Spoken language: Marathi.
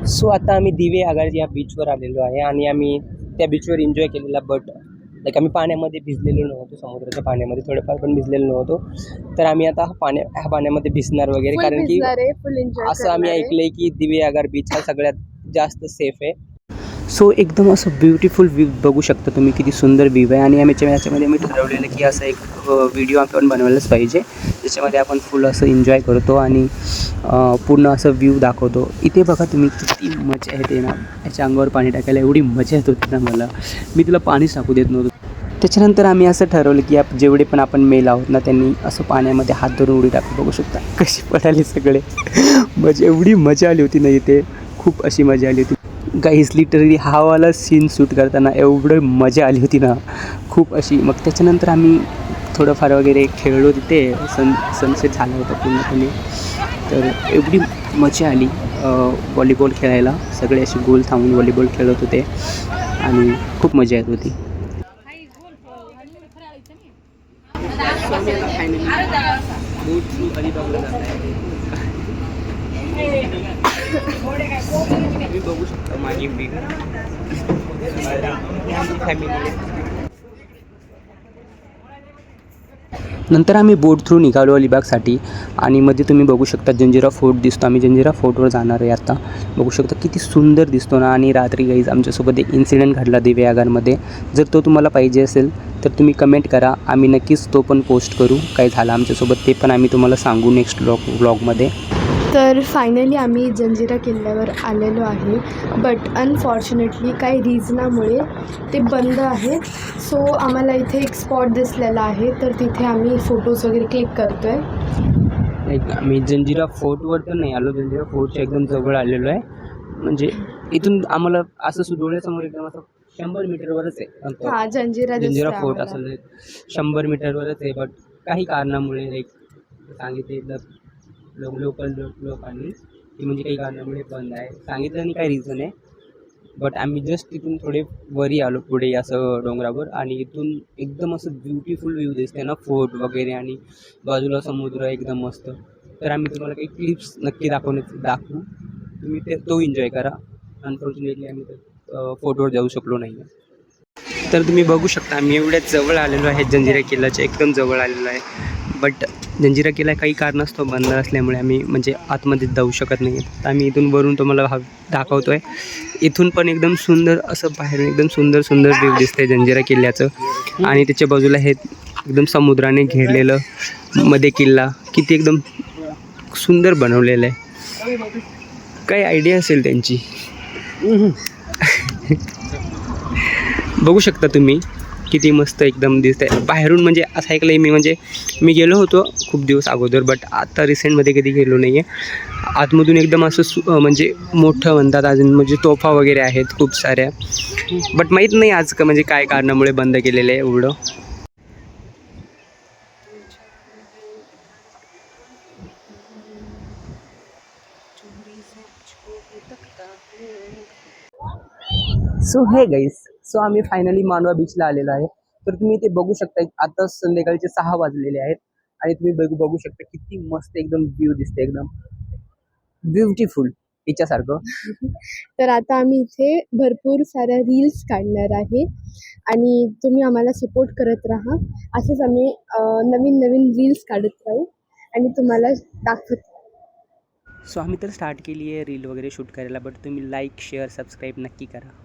सो आता आम्ही दिवे आगार या बीचवर आलेलो आहे आणि आम्ही त्या बीचवर एन्जॉय केलेला. बट लाईक आम्ही पाण्यामध्ये भिजलेलो नव्हतो, समुद्राच्या पाण्यामध्ये थोडेफार पण भिजलेलो नव्हतो. तर आम्ही आता ह्या पाण्यामध्ये भिजणार वगैरे, कारण की असं आम्ही ऐकलंय की दिवे आगार बीच हा सगळ्यात जास्त सेफ आहे. सो एकदम असं ब्युटिफुल व्ह्यू बघू शकता तुम्ही, किती सुंदर व्ह्यू आहे. आणि याच्यामध्ये मी ठरवलेलं की असं एक व्हिडिओ आपण बनवायलाच पाहिजे, ज्याच्यामध्ये आपण फुल असं एन्जॉय करतो आणि पूर्ण असं व्ह्यू दाखवतो. इथे बघा तुम्ही किती मजा येते ना, याच्या अंगावर पाणी टाकायला एवढी मजा येत होती ना मला, मी तिला पाणीच टाकू देत नव्हतो. त्याच्यानंतर आम्ही असं ठरवलं की जेवढे पण आपण मेल आहोत ना, त्यांनी असं पाण्यामध्ये हात धरून उडी टाकू. बघू शकता कशी पडाली सगळे. म्हणजे एवढी मजा आली होती ना इथे, खूप अशी मजा आली होती गाईस. लिटरली हा वाला सीन शूट करताना एवढं मजा आली होती ना, खूप अशी. मग त्याच्यानंतर आम्ही थोडंफार वगैरे खेळलो तिथे. सनसेट झाला होता पूर्णपणे, तर एवढी मजा आली व्हॉलीबॉल खेळायला. सगळे असे गोल थांबून व्हॉलीबॉल खेळत होते आणि खूप मजा येत होती. तुम्ही बघू शकता माझी फॅमिली. नंतर आम्ही बोट थ्रू निघालो अलिबागसाठी आणि मध्ये तुम्ही बघू शकता जंजिरा फोर्ट दिसतो. आम्ही जंजिरा फोर्टवर जाणार आहे आता. बघू शकता किती सुंदर दिसतो ना. आणि रात्री गाईज आमच्यासोबत एक इन्सिडेंट घडला दिवे आगारमध्ये. जर तो तुम्हाला पाहिजे असेल तर तुम्ही कमेंट करा, आम्ही नक्कीच तो पण पोस्ट करू. काय झालं आमच्यासोबत ते पण आम्ही तुम्हाला सांगू नेक्स्ट व्लॉगमध्ये. तर फायनली आम्ही जंजिरा किल्ल्यावर आलेलो आहे, बट अनफॉर्च्युनेटली काही रिझनामुळे ते बंद आहे. सो आम्हाला इथे एक स्पॉट दिसलेला आहे, तर तिथे आम्ही फोटोज वगैरे क्लिक करतो आहे. आम्ही जंजिरा फोर्टवर तर नाही आलो, जंजिरा फोर्टच्या एकदम जवळ आलेलो आहे. म्हणजे इथून आम्हाला असं डोळ्यासमोर एकदम असं 100 मीटरवरच आहे. हां, जंजिरा फोर्ट आम्हाला. असं 100 मीटरवरच आहे. बट काही कारणामुळे लाईक सांगितलं लोकांनी की म्हणजे काही कारणामुळे बंद आहे. सांगितलं आणि काय रिझन आहे. बट आम्ही जस्ट तिथून थोडे वरी आलो पुढे असं डोंगरावर, आणि इथून एकदम असं ब्युटिफुल व्ह्यू दिसते ना, फोर्ट वगैरे आणि बाजूला समुद्र एकदम मस्त. तर आम्ही तुम्हाला काही क्लिप्स नक्की दाखवू. तुम्ही तो एन्जॉय करा. अनफॉर्च्युनेटली आम्ही फोटोवर जाऊ शकलो नाही. तर तुम्ही बघू शकता आम्ही एवढ्याच जवळ आलेलो आहे, जंजिरा किल्ल्याच्या एकदम जवळ आलेलो आहे. बट जंजिरा किल्ला काही कारणास्तव बंद असल्यामुळे आम्ही म्हणजे आतमध्ये जाऊ शकत नाही. तर आम्ही इथून वरून तुम्हाला दाखवतो आहे. इथून पण एकदम सुंदर असं बाहेरून एकदम सुंदर व्ह्यू दिसतंय जंजिरा किल्ल्याचं. आणि त्याच्या बाजूला हे एकदम समुद्राने घेरलेलं मध्ये किल्ला, किती एकदम सुंदर बनवलेलं आहे. काय आयडिया असेल त्यांची. बघू शकता तुम्ही किती मस्त एकदम दिसतंय बाहेरून. म्हणजे असं ऐकलं आहे मी, म्हणजे मी गेलो होतो खूप दिवस अगोदर, बट आता रिसेंटमध्ये कधी गेलो नाही आहे. आतमधून एकदम असं म्हणजे मोठं म्हणतात अजून, म्हणजे तोफा वगैरे आहेत खूप साऱ्या. बट माहीत नाही आज म्हणजे काय कारणामुळे बंद केलेलं आहे एवढं. सो हे गाईस, सो आम्ही फायनली मांडवा बीचला आलेलो आहे. तर तुम्ही ते बघू शकता, आता संध्याकाळचे 6 वाजलेले आहेत आणि तुम्ही बघू शकता किती मस्त एकदम व्ह्यू दिसते, एकदम ब्युटिफुल याच्यासारखं. तर आता आम्ही इथे भरपूर साऱ्या रील्स काढणार आहे आणि तुम्ही आम्हाला सपोर्ट करत राहा. असेच आम्ही नवीन नवीन रील्स काढत राहू आणि तुम्हाला दाखवत. सो आम्ही तर स्टार्ट केली आहे रील वगैरे शूट करायला, बट तुम्ही लाईक शेअर सबस्क्राईब नक्की करा.